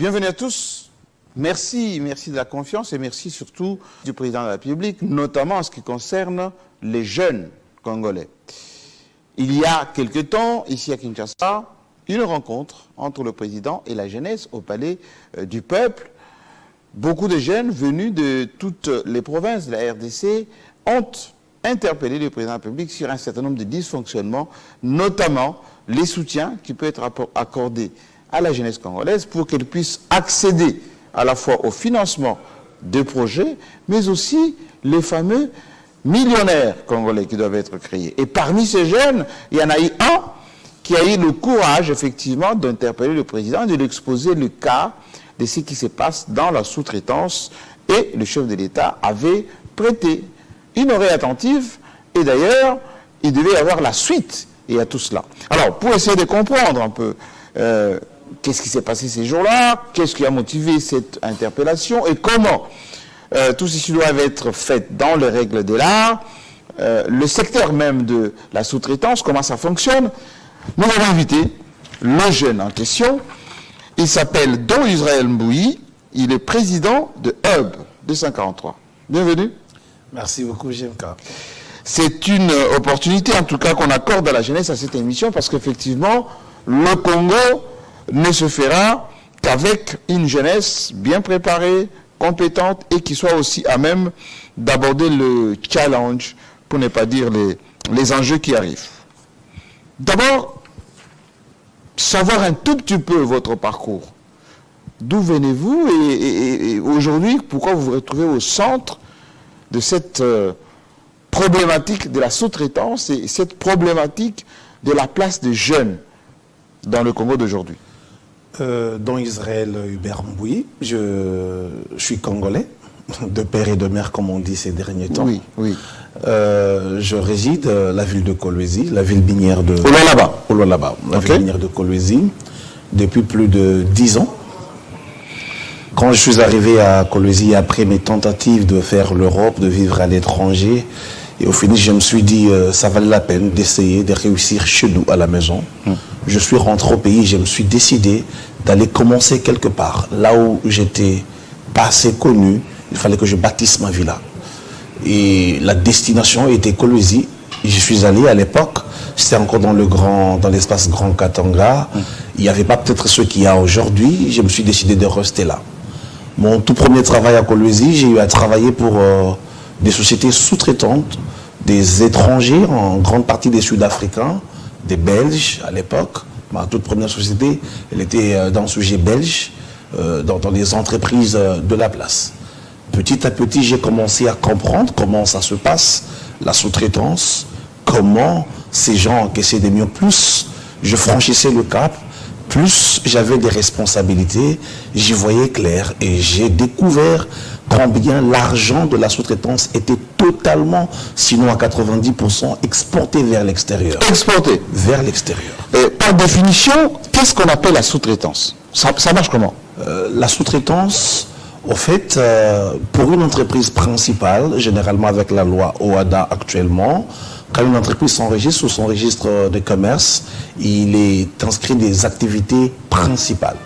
Bienvenue à tous. Merci de la confiance et merci surtout du président de la République, notamment en ce qui concerne les jeunes Congolais. Il y a quelque temps, ici à Kinshasa, une rencontre entre le président et la jeunesse au palais du peuple. Beaucoup de jeunes venus de toutes les provinces de la RDC ont interpellé le président de la République sur un certain nombre de dysfonctionnements, notamment les soutiens qui peuvent être accordés à la jeunesse congolaise pour qu'elle puisse accéder à la fois au financement de projets, mais aussi les fameux millionnaires congolais qui doivent être créés. Et parmi ces jeunes, il y en a eu un qui a eu le courage, effectivement, d'interpeller le président et de lui exposer le cas de ce qui se passe dans la sous-traitance. Et le chef de l'État avait prêté une oreille attentive. Et d'ailleurs, il devait y avoir la suite et à tout cela. Alors, pour essayer de comprendre un peu qu'est-ce qui s'est passé ces jours-là, qu'est-ce qui a motivé cette interpellation et comment tout ceci doit être fait dans les règles de l'art, le secteur même de la sous-traitance, comment ça fonctionne. Nous avons invité le jeune en question. Il s'appelle Don Israël Mbouyi. Il est président de Hub 243. Bienvenue. Merci beaucoup, JMK. C'est une opportunité, en tout cas, qu'on accorde à la jeunesse à cette émission, parce qu'effectivement, le Congo ne se fera qu'avec une jeunesse bien préparée, compétente et qui soit aussi à même d'aborder le challenge, pour ne pas dire les enjeux qui arrivent. D'abord, savoir un tout petit peu votre parcours. D'où venez-vous et aujourd'hui, pourquoi vous vous retrouvez au centre de cette problématique de la sous-traitance et cette problématique de la place des jeunes dans le Congo d'aujourd'hui? Don Israël Hubert Mbouyi, je suis congolais, de père et de mère comme on dit ces derniers temps. Oui, oui. Je réside à la ville de Kolwezi, la ville minière de... Ololaba, la ville minière de Kolwezi, depuis plus de 10 ans. Quand je suis arrivé à Kolwezi, après mes tentatives de faire l'Europe, de vivre à l'étranger, et au final, je me suis dit, ça valait la peine d'essayer de réussir chez nous, à la maison. Je suis rentré au pays, je me suis décidé d'aller commencer quelque part. Là où j'étais pas assez connu, il fallait que je bâtisse ma vie là. Et la destination était Kolwezi. Je suis allé à l'époque, c'était encore dans l'espace Grand Katanga. Il n'y avait pas peut-être ce qu'il y a aujourd'hui. Je me suis décidé de rester là. Mon tout premier travail à Kolwezi, j'ai eu à travailler pour des sociétés sous-traitantes, des étrangers, en grande partie des Sud-Africains, des Belges à l'époque. Ma toute première société, elle était dans le sujet belge, dans les entreprises de la place. Petit à petit, j'ai commencé à comprendre comment ça se passe, la sous-traitance, comment ces gens encaissaient des mieux. Plus je franchissais le cap, plus j'avais des responsabilités, j'y voyais clair et j'ai découvert combien l'argent de la sous-traitance était totalement, sinon à 90%, exporté vers l'extérieur. Exporté vers l'extérieur. Par définition, qu'est-ce qu'on appelle la sous-traitance? Ça marche comment? La sous-traitance, au fait, pour une entreprise principale, généralement avec la loi OHADA actuellement, quand une entreprise s'enregistre sous son registre de commerce, il est inscrit des activités principales.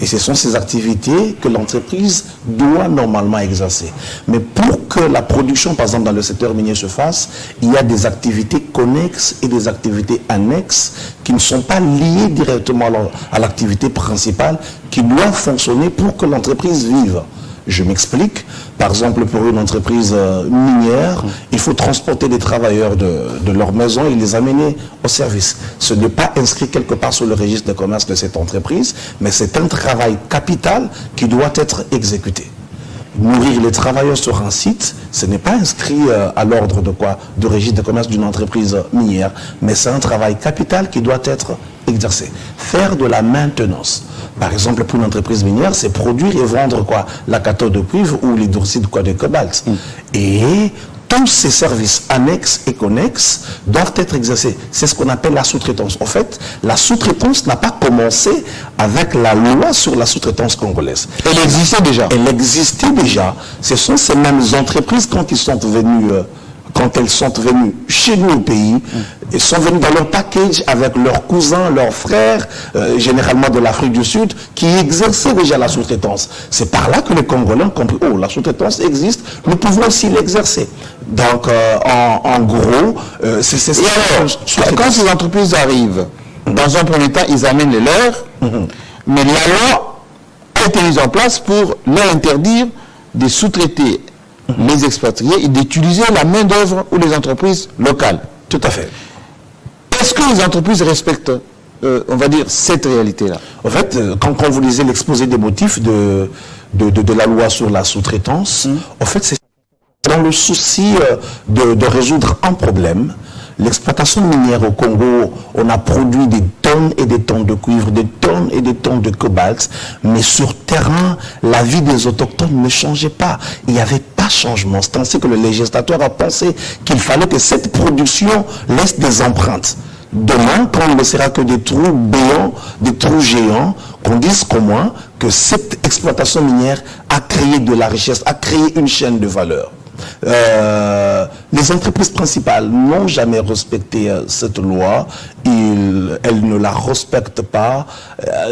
Et ce sont ces activités que l'entreprise doit normalement exercer. Mais pour que la production, par exemple dans le secteur minier, se fasse, il y a des activités connexes et des activités annexes qui ne sont pas liées directement à l'activité principale, qui doivent fonctionner pour que l'entreprise vive. Je m'explique. Par exemple, pour une entreprise minière, il faut transporter des travailleurs de leur maison et les amener au service. Ce n'est pas inscrit quelque part sur le registre de commerce de cette entreprise, mais c'est un travail capital qui doit être exécuté. Nourrir les travailleurs sur un site, ce n'est pas inscrit à l'ordre de registre de commerce d'une entreprise minière, mais c'est un travail capital qui doit être exercé. Faire de la maintenance. Par exemple, pour une entreprise minière, c'est produire et vendre la cathode de cuivre ou l'hydroxyde de cobalt. Et tous ces services annexes et connexes doivent être exercés. C'est ce qu'on appelle la sous-traitance. En fait, la sous-traitance n'a pas commencé avec la loi sur la sous-traitance congolaise. Elle existait déjà. Elle existait déjà. Ce sont ces mêmes entreprises, quand ils sont venus quand elles sont venues chez nous au pays, elles sont venues dans leur package avec leurs cousins, leurs frères, généralement de l'Afrique du Sud, qui exerçaient déjà la sous-traitance. C'est par là que les Congolais ont compris, oh, la sous-traitance existe, nous pouvons aussi l'exercer. Donc, en gros, c'est ça. Quand ces entreprises arrivent, dans un premier temps, ils amènent les leurs, mais la loi a été mise en place pour leur interdire de sous-traiter les expatriés et d'utiliser la main-d'œuvre ou les entreprises locales. Tout à fait. Est-ce que les entreprises respectent, on va dire, cette réalité-là? En fait, quand vous lisez l'exposé des motifs de la loi sur la sous-traitance, en fait, c'est dans le souci de résoudre un problème. L'exploitation minière au Congo, on a produit des tonnes et des tonnes de cuivre, des tonnes et des tonnes de cobalt, mais sur terrain, la vie des autochtones ne changeait pas. Il n'y avait pas de changement. C'est ainsi que le législateur a pensé qu'il fallait que cette production laisse des empreintes. Demain, quand on ne laissera que des trous béants, des trous géants, qu'on dise qu'au moins que cette exploitation minière a créé de la richesse, a créé une chaîne de valeur. Les entreprises principales n'ont jamais respecté cette loi, elles ne la respectent pas,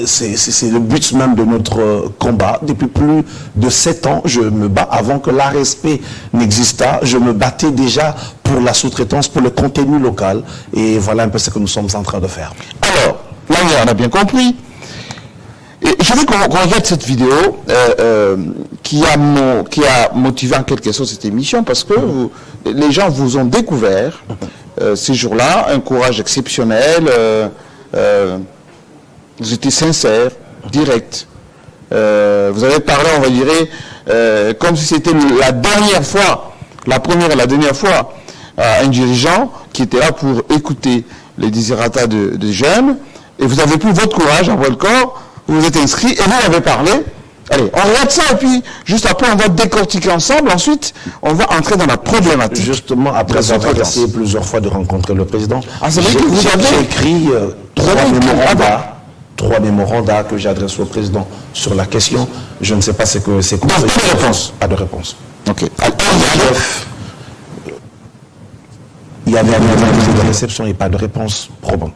c'est le but même de notre combat. Depuis plus de 7 ans, je me bats. Avant que l'ARSP n'existât, je me battais déjà pour la sous-traitance, pour le contenu local, et voilà un peu ce que nous sommes en train de faire. Alors, là on a bien compris. Et je veux qu'on regarde cette vidéo qui a motivé en quelque sorte cette émission, parce que les gens vous ont découvert ces jours-là, un courage exceptionnel, vous étiez sincère, direct. Vous avez parlé, on va dire, comme si c'était la dernière fois, la première et la dernière fois, un dirigeant qui était là pour écouter les désirata des jeunes, et vous avez pris votre courage à votre corps. Vous êtes inscrit et vous avez parlé. Allez, on regarde ça et puis juste après on va décortiquer ensemble. Ensuite, on va entrer dans la problématique. Justement, après avoir essayé plusieurs fois de rencontrer le président, c'est vrai que vous avez écrit 3 mémorandas que j'adresse au président sur la question. Je ne sais pas ce que c'est. Pas de réponse. Pas de réponse. Ok. Il y avait un accusé de réception et pas de réponse probante.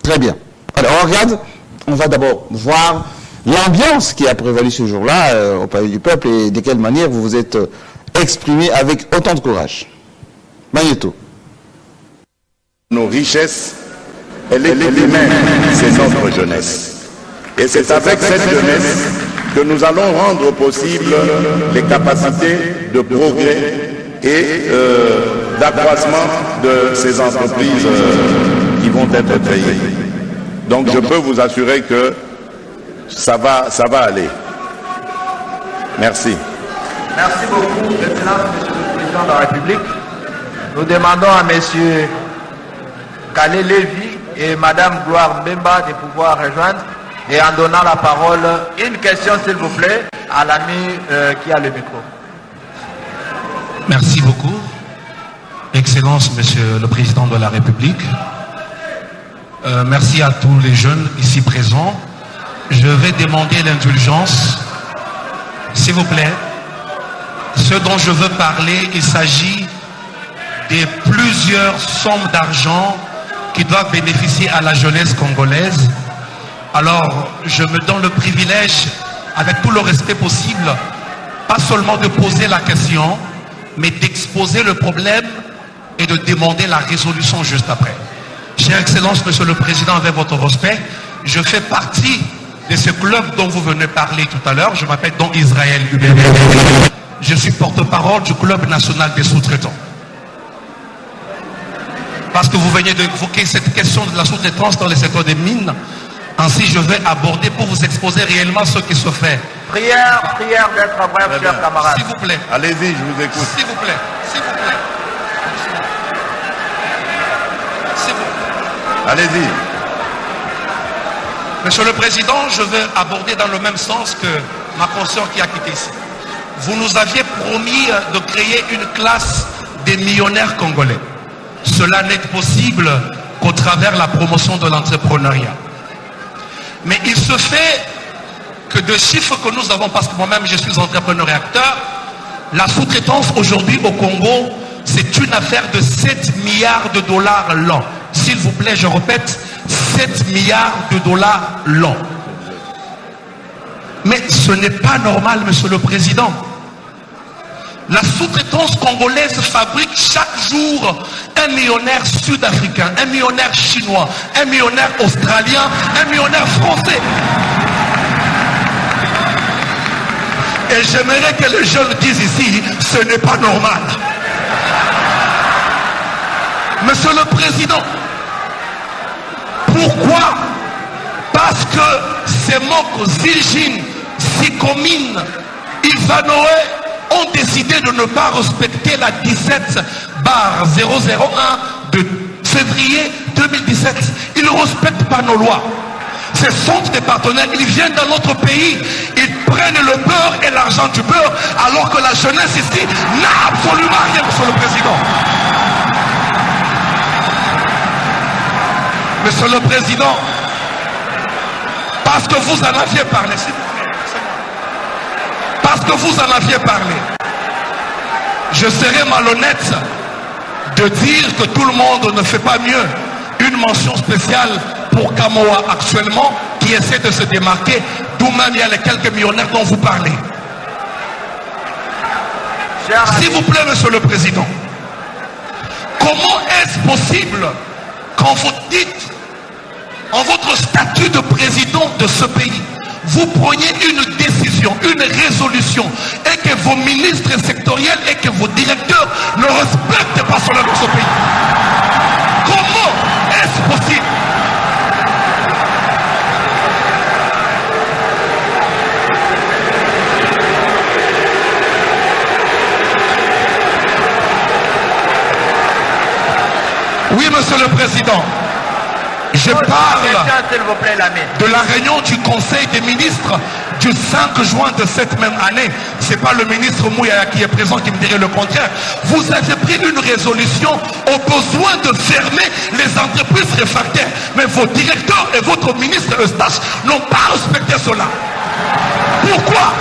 Très bien. Alors on regarde. On va d'abord voir l'ambiance qui a prévalu ce jour-là au Palais du Peuple et de quelle manière vous vous êtes exprimé avec autant de courage. Magnéto. Nos richesses, elle est humaine, c'est notre jeunesse. Et c'est avec cette jeunesse que nous allons rendre possible les capacités de progrès et d'accroissement de ces entreprises qui vont être créées. Donc je peux vous assurer que ça va aller. Merci. Merci beaucoup, Excellence, Monsieur le Président de la République. Nous demandons à Monsieur Kalé Lévy et Madame Gloire Mbemba de pouvoir rejoindre et en donnant la parole, une question s'il vous plaît, à l'ami qui a le micro. Merci beaucoup. Excellence, Monsieur le Président de la République. Merci à tous les jeunes ici présents. Je vais demander l'indulgence, s'il vous plaît. Ce dont je veux parler, il s'agit de plusieurs sommes d'argent qui doivent bénéficier à la jeunesse congolaise. Alors, je me donne le privilège, avec tout le respect possible, pas seulement de poser la question, mais d'exposer le problème et de demander la résolution juste après. Chère Excellence, Monsieur le Président, avec votre respect, je fais partie de ce club dont vous venez parler tout à l'heure. Je m'appelle Don Israël UBB. Je suis porte-parole du club national des sous-traitants. Parce que vous venez d'évoquer cette question de la sous-traitance dans le secteur des mines, ainsi je vais aborder pour vous exposer réellement ce qui se fait. Prière d'être bref, chers camarades. S'il vous plaît. Allez-y, je vous écoute. S'il vous plaît. S'il vous plaît. S'il vous plaît. Allez-y. Monsieur le Président, je vais aborder dans le même sens que ma consoeur qui a quitté ici. Vous nous aviez promis de créer une classe des millionnaires congolais. Cela n'est possible qu'au travers la promotion de l'entrepreneuriat. Mais il se fait que de chiffres que nous avons, parce que moi-même je suis entrepreneur et acteur, la sous-traitance aujourd'hui au Congo c'est une affaire de 7 milliards de dollars l'an. S'il vous plaît, je répète, 7 milliards de dollars l'an. Mais ce n'est pas normal, Monsieur le Président. La sous-traitance congolaise fabrique chaque jour un millionnaire sud-africain, un millionnaire chinois, un millionnaire australien, un millionnaire français. Et j'aimerais que les jeunes disent ici, ce n'est pas normal. Monsieur le Président, pourquoi? Parce que ces mots Zilgin, Sikomine, Ivanoé ont décidé de ne pas respecter la 17/001 de février 2017. Ils ne respectent pas nos lois. Ce sont des partenaires, ils viennent dans notre pays, ils prennent le beurre et l'argent du beurre, alors que la jeunesse ici n'a absolument rien, Monsieur le Président. Monsieur le Président, parce que vous en aviez parlé, s'il vous plaît, parce que vous en aviez parlé, je serais malhonnête de dire que tout le monde ne fait pas mieux. Une mention spéciale pour Kamoa actuellement, qui essaie de se démarquer, d'où même il y a les quelques millionnaires dont vous parlez. S'il vous plaît, Monsieur le Président, comment est-ce possible quand vous dites, en votre statut de président de ce pays, vous preniez une décision, une résolution, et que vos ministres sectoriels et que vos directeurs ne respectent pas cela dans ce pays? Comment est-ce possible? Oui, Monsieur le Président. Je parle de la réunion du Conseil des ministres du 5 juin de cette même année. Ce n'est pas le ministre Mouyaya qui est présent qui me dirait le contraire. Vous avez pris une résolution au besoin de fermer les entreprises réfractaires. Mais vos directeurs et votre ministre Eustache n'ont pas respecté cela. Pourquoi?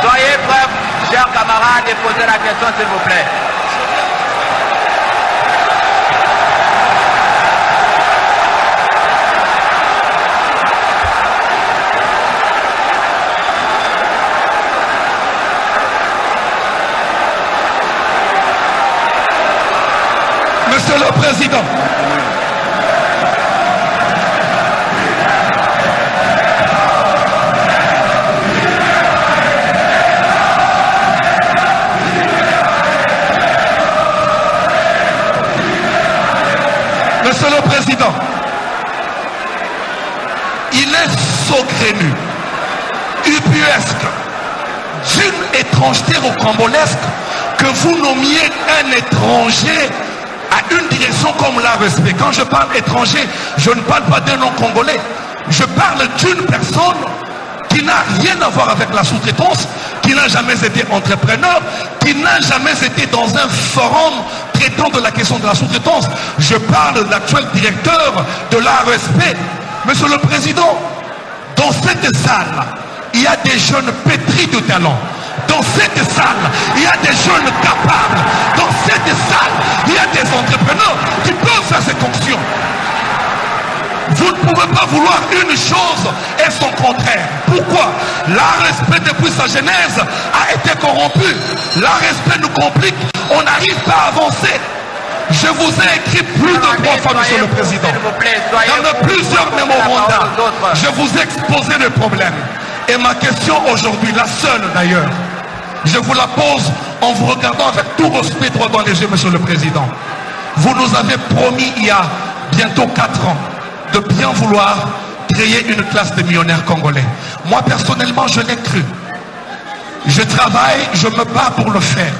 Soyez prêts, chers camarades, et posez la question, s'il vous plaît. Monsieur le Président, Monsieur le Président, il est saugrenu, ubuesque, d'une étrangeté rocambolesque que vous nommiez un étranger à une direction comme l'ARSP. Quand je parle étranger, je ne parle pas d'un nom congolais. Je parle d'une personne qui n'a rien à voir avec la sous-traitance, qui n'a jamais été entrepreneur, qui n'a jamais été dans un forum traitant de la question de la sous-traitance. Je parle de l'actuel directeur de l'ARSP. Monsieur le Président, dans cette salle, il y a des jeunes pétris de talent. Dans cette salle, il y a des jeunes capables. Dans cette salle, il y a des entrepreneurs qui peuvent faire cette fonction. Vous ne pouvez pas vouloir une chose et son contraire. Pourquoi? L'ARSP depuis sa genèse a été corrompu. L'ARSP nous complique. On n'arrive pas à avancer. Je vous ai écrit plus de 3 fois, Monsieur le Président. Dans plusieurs mémorandums, je vous ai exposé le problème. Et ma question aujourd'hui, la seule d'ailleurs, je vous la pose en vous regardant avec tout respect droit dans les yeux, Monsieur le Président. Vous nous avez promis il y a bientôt 4 ans de bien vouloir créer une classe de millionnaires congolais. Moi personnellement, je l'ai cru. Je travaille, je me bats pour le faire.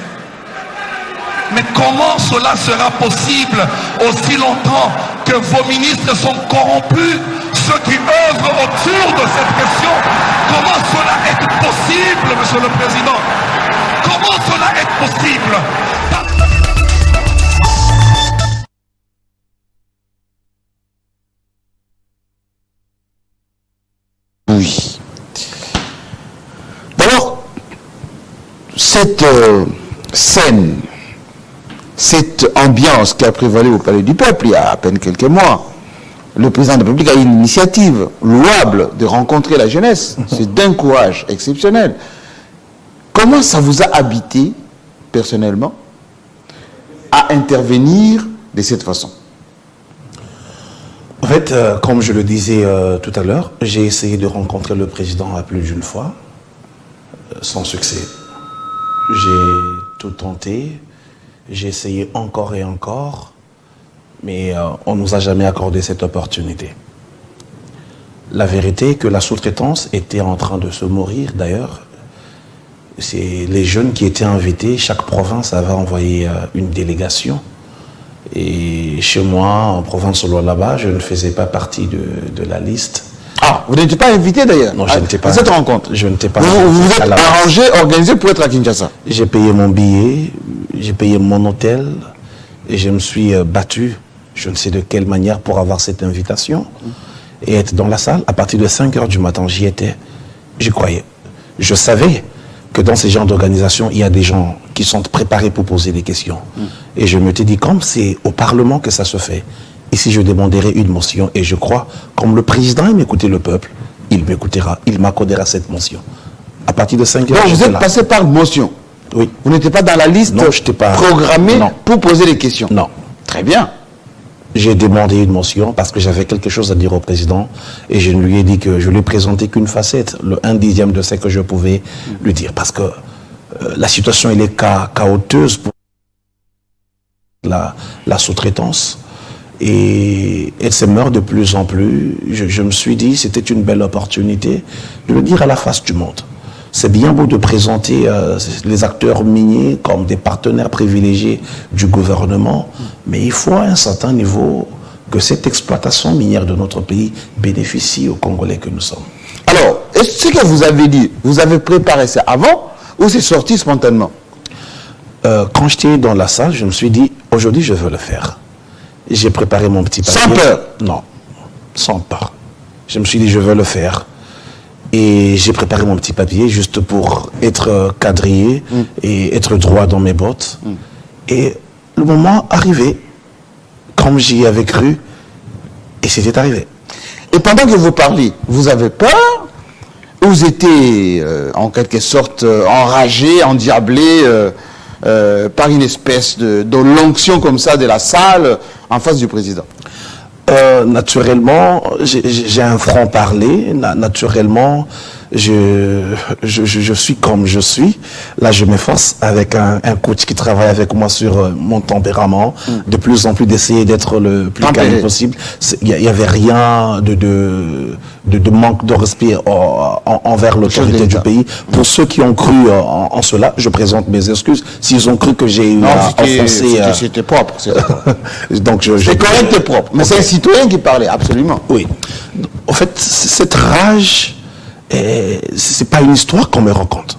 Mais comment cela sera possible aussi longtemps que vos ministres sont corrompus, ceux qui œuvrent autour de cette question? Comment cela est possible, Monsieur le Président? Comment cela est possible? Oui. D'abord, cette scène, cette ambiance qui a prévalu au Palais du Peuple il y a à peine quelques mois, le président de la République a eu une initiative louable de rencontrer la jeunesse. C'est d'un courage exceptionnel. Comment ça vous a habité, personnellement, à intervenir de cette façon? En fait, comme je le disais tout à l'heure, j'ai essayé de rencontrer le président à plus d'une fois, sans succès. J'ai tout tenté, j'ai essayé encore et encore, mais on ne nous a jamais accordé cette opportunité. La vérité est que la sous-traitance était en train de se mourir d'ailleurs. C'est les jeunes qui étaient invités, chaque province avait envoyé une délégation. Et chez moi, en province là-bas, je ne faisais pas partie de la liste. Ah, vous n'étiez pas invité d'ailleurs? Non, je n'étais pas. À cette rencontre? Je n'étais pas. Vous vous êtes arrangé, organisé pour être à Kinshasa? J'ai payé mon billet, j'ai payé mon hôtel et je me suis battu, je ne sais de quelle manière, pour avoir cette invitation et être dans la salle. À partir de 5 h du matin, j'y étais. J'y croyais. Je savais que dans ces genres d'organisation, il y a des gens qui sont préparés pour poser des questions. Et je me suis dit, comme c'est au Parlement que ça se fait, ici je demanderai une motion, et je crois, comme le président aime écouter le peuple, il m'écoutera, il m'accordera cette motion. À partir de 5 h, donc vous êtes passé par motion? Oui. Vous n'étiez pas dans la liste programmée pour poser des questions? Non. Très bien. J'ai demandé une motion parce que j'avais quelque chose à dire au président et je lui ai dit que je lui ai présenté qu'une facette, le 1/10 de ce que je pouvais lui dire. Parce que la situation, elle est chaoteuse pour la sous-traitance et elle se meurt de plus en plus. Je me suis dit c'était une belle opportunité de le dire à la face du monde. C'est bien beau de présenter les acteurs miniers comme des partenaires privilégiés du gouvernement, mais il faut à un certain niveau que cette exploitation minière de notre pays bénéficie aux Congolais que nous sommes. Alors, est-ce que vous avez dit, vous avez préparé ça avant ou c'est sorti spontanément? Quand j'étais dans la salle, je me suis dit, aujourd'hui je veux le faire. J'ai préparé mon petit papier. Sans peur? Non, sans peur. Je me suis dit, je veux le faire. Et j'ai préparé mon petit papier juste pour être quadrillé et être droit dans mes bottes. Et le moment arrivé, comme j'y avais cru, et c'était arrivé. Et pendant que vous parliez, vous avez peur? Vous étiez en quelque sorte enragé, endiablé par une espèce de l'onction comme ça de la salle en face du président? Naturellement, j'ai un franc-parler. Naturellement, je suis comme je suis. Là, je m'efforce avec un coach qui travaille avec moi sur mon tempérament, de plus en plus d'essayer d'être le plus calme possible. Il n'y avait rien de manque de respect envers l'autorité du pays. Pour ceux qui ont cru en cela, je présente mes excuses. S'ils ont cru que j'ai eu à offenser... C'était propre. Donc c'est correct et propre. Mais c'est un citoyen qui parlait, absolument. Oui. En fait, cette rage... c'est pas une histoire qu'on me raconte.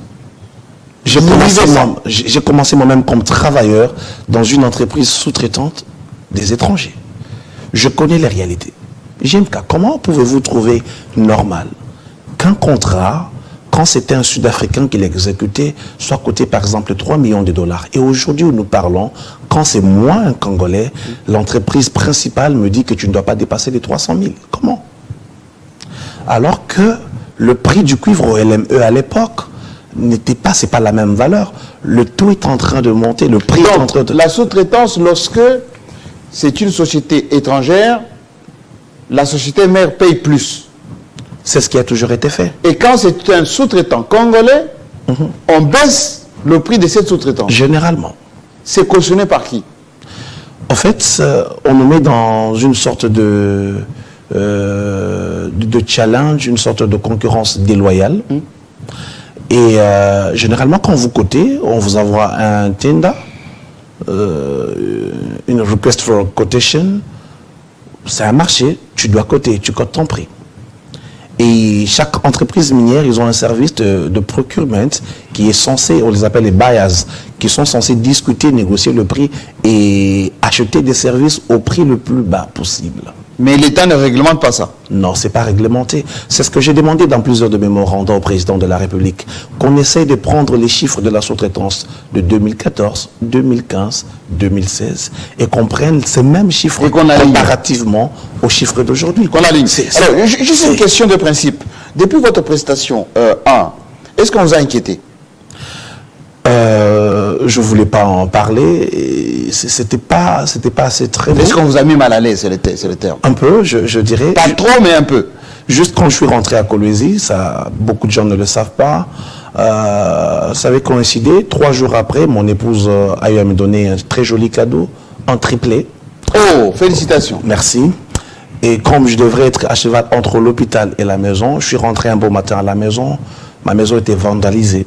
J'ai commencé moi-même comme travailleur dans une entreprise sous-traitante des étrangers. Je connais les réalités. JMK, comment pouvez-vous trouver normal qu'un contrat, quand c'était un Sud-Africain qui l'exécutait, soit coté par exemple 3 millions de dollars? Et aujourd'hui où nous parlons, quand c'est moi un Congolais, l'entreprise principale me dit que tu ne dois pas dépasser les 300 000. Comment? Alors que le prix du cuivre au LME à l'époque n'était pas, c'est pas la même valeur. Le taux est en train de monter, le prix est en train de... La sous-traitance, lorsque c'est une société étrangère, la société mère paye plus. C'est ce qui a toujours été fait. Et quand c'est un sous-traitant congolais, on baisse le prix de cette sous-traitance. Généralement. C'est cautionné par qui? En fait, on nous met dans une sorte de challenge, une sorte de concurrence déloyale. Et généralement, quand vous cotez, on vous envoie un tender, une request for quotation. C'est un marché, tu dois coter, tu cotes ton prix. Et chaque entreprise minière, ils ont un service de procurement qui est censé, on les appelle les buyers, qui sont censés discuter, négocier le prix et acheter des services au prix le plus bas possible. Mais l'État ne réglemente pas ça. Non, ce n'est pas réglementé. C'est ce que j'ai demandé dans plusieurs de mes mémorandums au président de la République, qu'on essaye de prendre les chiffres de la sous-traitance de 2014, 2015, 2016 et qu'on prenne ces mêmes chiffres comparativement aux chiffres d'aujourd'hui. Qu'on aligne. Alors, juste une question de principe. Depuis votre prestation 1, est-ce qu'on vous a inquiété? Je ne voulais pas en parler. C'était pas assez très bon. Est-ce qu'on vous a mis mal à l'aise, c'est le terme? Un peu, je dirais. Pas trop, mais un peu. Juste quand je suis rentré à Kolwezi, ça, beaucoup de gens ne le savent pas, ça avait coïncidé. 3 jours après, mon épouse a eu à me donner un très joli cadeau, un triplé. Oh, félicitations. Merci. Et comme je devrais être à cheval entre l'hôpital et la maison, je suis rentré un beau matin à la maison. Ma maison était vandalisée.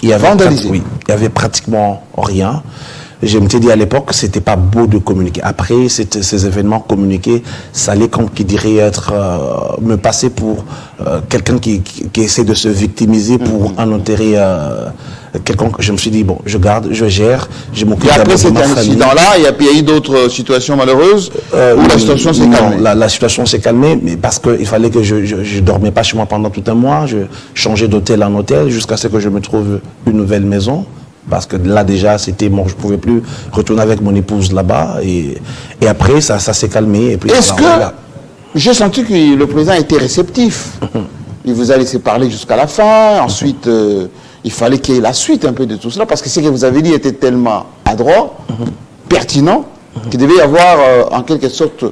Il y avait pratiquement rien. Je me suis dit à l'époque que c'était pas beau de communiquer. Après ces événements communiqués, ça allait comme qui dirait être me passer pour quelqu'un qui essaie de se victimiser pour en enterrer quelqu'un. Je me suis dit bon, je garde, je gère, je m'occupe de ma famille. Après cet incident-là, il y a eu d'autres situations malheureuses où la situation s'est calmée. Non, la situation s'est calmée, mais parce qu'il fallait que je dormais pas chez moi pendant tout un mois. Je changeais d'hôtel en hôtel jusqu'à ce que je me trouve une nouvelle maison. Parce que là déjà, c'était bon, je ne pouvais plus retourner avec mon épouse là-bas. Et après, ça s'est calmé. Est-ce que j'ai senti que le président était réceptif? Il vous a laissé parler jusqu'à la fin. Ensuite, il fallait qu'il y ait la suite un peu de tout cela. Parce que ce que vous avez dit était tellement adroit, pertinent, qu'il devait y avoir en quelque sorte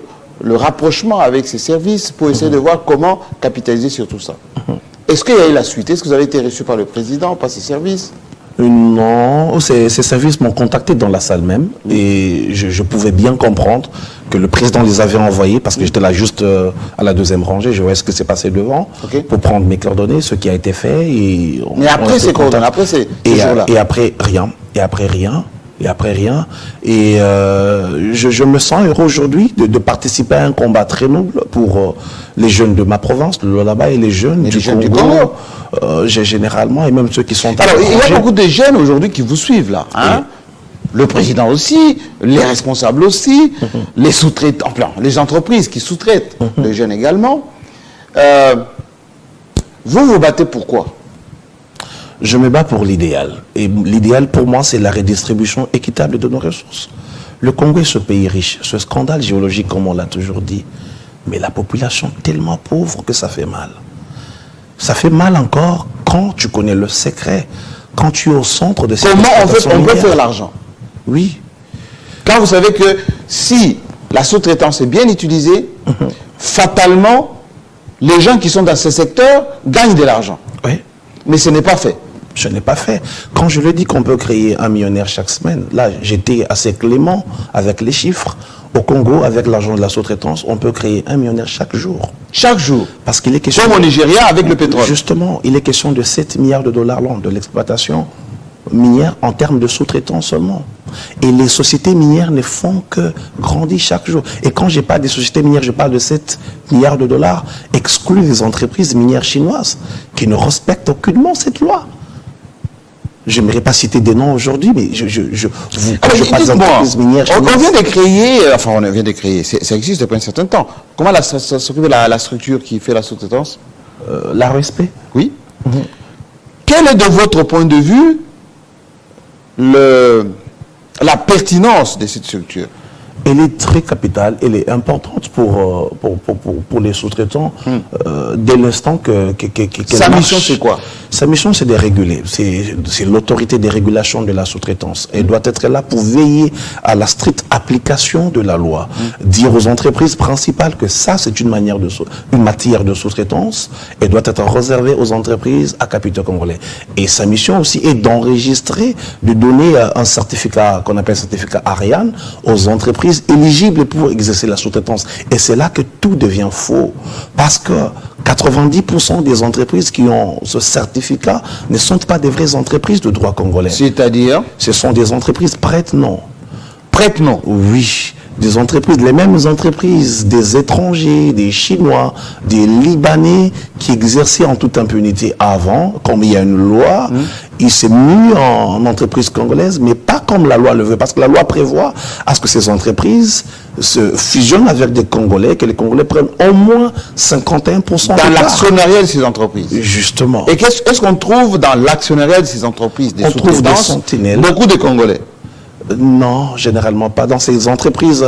le rapprochement avec ses services pour essayer de voir comment capitaliser sur tout ça. Est-ce qu'il y a eu la suite? Est-ce que vous avez été reçu par le président, par ses services? Non, ces services m'ont contacté dans la salle même et je pouvais bien comprendre que le président les avait envoyés parce que j'étais là juste à la deuxième rangée, je voyais ce qui s'est passé devant pour prendre mes coordonnées, ce qui a été fait. Mais après ces coordonnées, après ces jours-là. Et après rien, et après rien. Et après rien. Et je me sens heureux aujourd'hui de participer à un combat très noble pour les jeunes de ma province, le Lualaba, et les jeunes du Congo. Généralement, et même ceux qui sont... Alors, il y a beaucoup de jeunes aujourd'hui qui vous suivent là. Hein? Le président aussi, les responsables aussi, les sous-traitants, les entreprises qui sous-traitent, les jeunes également. Vous vous battez pour quoi? Je me bats pour l'idéal. Et l'idéal pour moi, c'est la redistribution équitable de nos ressources. Le Congo est ce pays riche, ce scandale géologique, comme on l'a toujours dit. Mais la population est tellement pauvre que ça fait mal. Ça fait mal encore quand tu connais le secret, quand tu es au centre de cette exploitation. Comment on peut faire l'argent? Oui. Quand vous savez que si la sous-traitance est bien utilisée, fatalement, les gens qui sont dans ce secteur gagnent de l'argent. Oui. Mais ce n'est pas fait. Je n'ai pas fait. Quand je le dis qu'on peut créer un millionnaire chaque semaine, là, j'étais assez clément avec les chiffres. Au Congo, avec l'argent de la sous-traitance, on peut créer un millionnaire chaque jour. Chaque jour? Parce qu'il est question... Comme au Nigeria avec le pétrole. Justement, il est question de 7 milliards de dollars l'an de l'exploitation minière en termes de sous-traitance seulement. Et les sociétés minières ne font que grandir chaque jour. Et quand je parle des sociétés minières, je parle de 7 milliards de dollars exclus des entreprises minières chinoises qui ne respectent aucunement cette loi. Je n'aimerais pas citer des noms aujourd'hui, mais on vient de créer, ça existe depuis un certain temps. Comment s'occupe la structure qui fait la sous-traitance? L'ARESP. Oui. Quel est de votre point de vue la pertinence de cette structure? Elle est très capitale, elle est importante pour les sous-traitants dès l'instant que sa mission, c'est quoi? Sa mission, c'est de réguler. C'est l'autorité de régulation de la sous-traitance. Elle doit être là pour veiller à la stricte application de la loi. Dire aux entreprises principales que ça, c'est une matière de sous-traitance. Elle doit être réservée aux entreprises à capitaux congolais. Et sa mission aussi est d'enregistrer, de donner un certificat qu'on appelle certificat Ariane aux entreprises éligibles pour exercer la sous-traitance. Et c'est là que tout devient faux. Parce que 90% des entreprises qui ont ce certificat ne sont pas des vraies entreprises de droit congolais. C'est-à-dire? Ce sont des entreprises prête-nom. Prête-nom? Oui. des entreprises, les mêmes entreprises, des étrangers, des Chinois, des Libanais qui exerçaient en toute impunité avant, comme il y a une loi, ils s'est mis en entreprise congolaise, mais pas comme la loi le veut, parce que la loi prévoit à ce que ces entreprises se fusionnent avec des Congolais, que les Congolais prennent au moins 51% dans l'actionnariat de ces entreprises. Justement. Et est-ce qu'on trouve dans l'actionnariat de ces entreprises des On trouve des sous-traitances sentinelles. beaucoup de Congolais? Non, généralement pas. Dans ces entreprises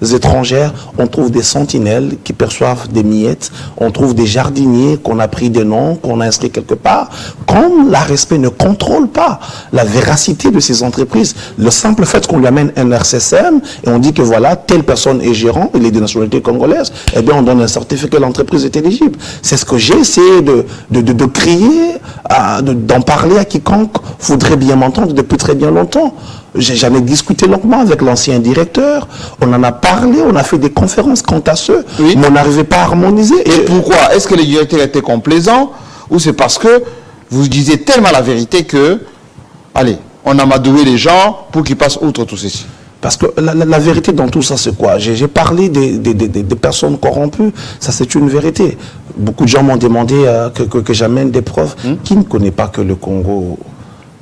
étrangères, on trouve des sentinelles qui perçoivent des miettes, on trouve des jardiniers qu'on a pris des noms, qu'on a inscrits quelque part. Comme l'ARSP ne contrôle pas la véracité de ces entreprises, le simple fait qu'on lui amène un RCCM et on dit que voilà, telle personne est gérant, il est de nationalité congolaise, eh bien on donne un certificat que l'entreprise est éligible. C'est ce que j'ai essayé de crier, d'en parler à quiconque voudrait bien m'entendre depuis très bien longtemps. J'en ai discuté longuement avec l'ancien directeur, on en a parlé, on a fait des conférences quant à ce, oui. Mais on n'arrivait pas à harmoniser. Et pourquoi? Est-ce que le directeur était complaisant ou c'est parce que vous disiez tellement la vérité que, allez, on a amadoué les gens pour qu'ils passent outre tout ceci? Parce que la vérité dans tout ça, c'est quoi? J'ai parlé des personnes corrompues, ça c'est une vérité. Beaucoup de gens m'ont demandé que j'amène des preuves. Qui ne connaît pas que le Congo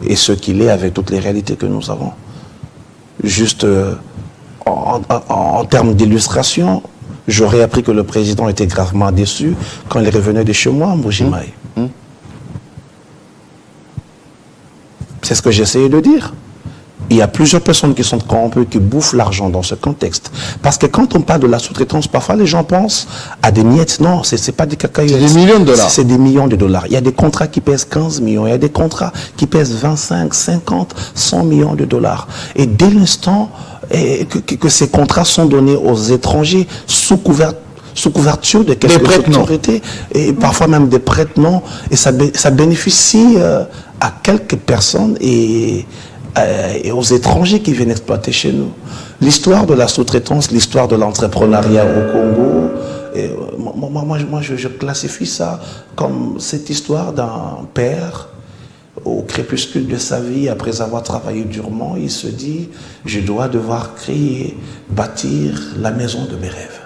est ce qu'il est avec toutes les réalités que nous avons? Juste en termes d'illustration, j'aurais appris que le président était gravement déçu quand il revenait de chez moi à Mbuji-Mayi. C'est ce que j'essayais de dire. Il y a plusieurs personnes qui sont corrompues, qui bouffent l'argent dans ce contexte. Parce que quand on parle de la sous-traitance, parfois les gens pensent à des miettes. Non, ce n'est pas des cacahuètes. C'est des millions de dollars. C'est des millions de dollars. Il y a des contrats qui pèsent 15 millions. Il y a des contrats qui pèsent 25, 50, 100 millions de dollars. Et dès l'instant que ces contrats sont donnés aux étrangers sous couverture de quelques autorités, et parfois même des prête-noms, et ça bénéficie à quelques personnes et aux étrangers qui viennent exploiter chez nous. L'histoire de la sous-traitance, l'histoire de l'entrepreneuriat au Congo, moi je classifie ça comme cette histoire d'un père au crépuscule de sa vie, après avoir travaillé durement, il se dit, je dois devoir créer, bâtir la maison de mes rêves.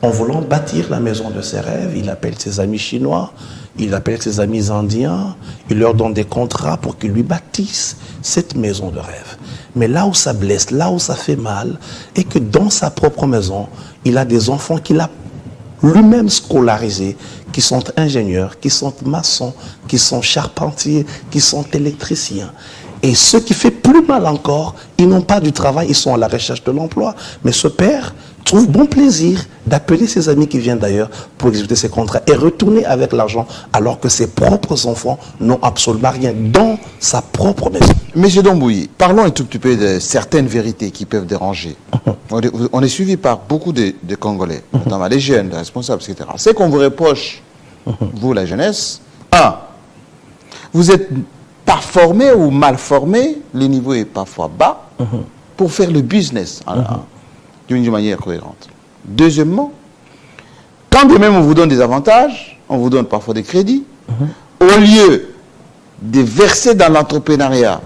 En voulant bâtir la maison de ses rêves, il appelle ses amis chinois, il appelle ses amis indiens, il leur donne des contrats pour qu'ils lui bâtissent cette maison de rêve. Mais là où ça blesse, là où ça fait mal, est que dans sa propre maison, il a des enfants qu'il a lui-même scolarisés, qui sont ingénieurs, qui sont maçons, qui sont charpentiers, qui sont électriciens. Et ce qui fait plus mal encore, ils n'ont pas du travail, ils sont à la recherche de l'emploi. Mais ce père trouve bon plaisir d'appeler ses amis qui viennent d'ailleurs pour exécuter ses contrats et retourner avec l'argent alors que ses propres enfants n'ont absolument rien dans sa propre maison. Monsieur Dombouyi, parlons un tout petit peu de certaines vérités qui peuvent déranger. On est suivi par beaucoup de Congolais, notamment les jeunes, les responsables, etc. C'est qu'on vous reproche, vous la jeunesse, vous êtes pas formé ou mal formé, le niveau est parfois bas, pour faire le business d'une manière cohérente. Deuxièmement, quand de même on vous donne des avantages, on vous donne parfois des crédits, au lieu de verser dans l'entrepreneuriat,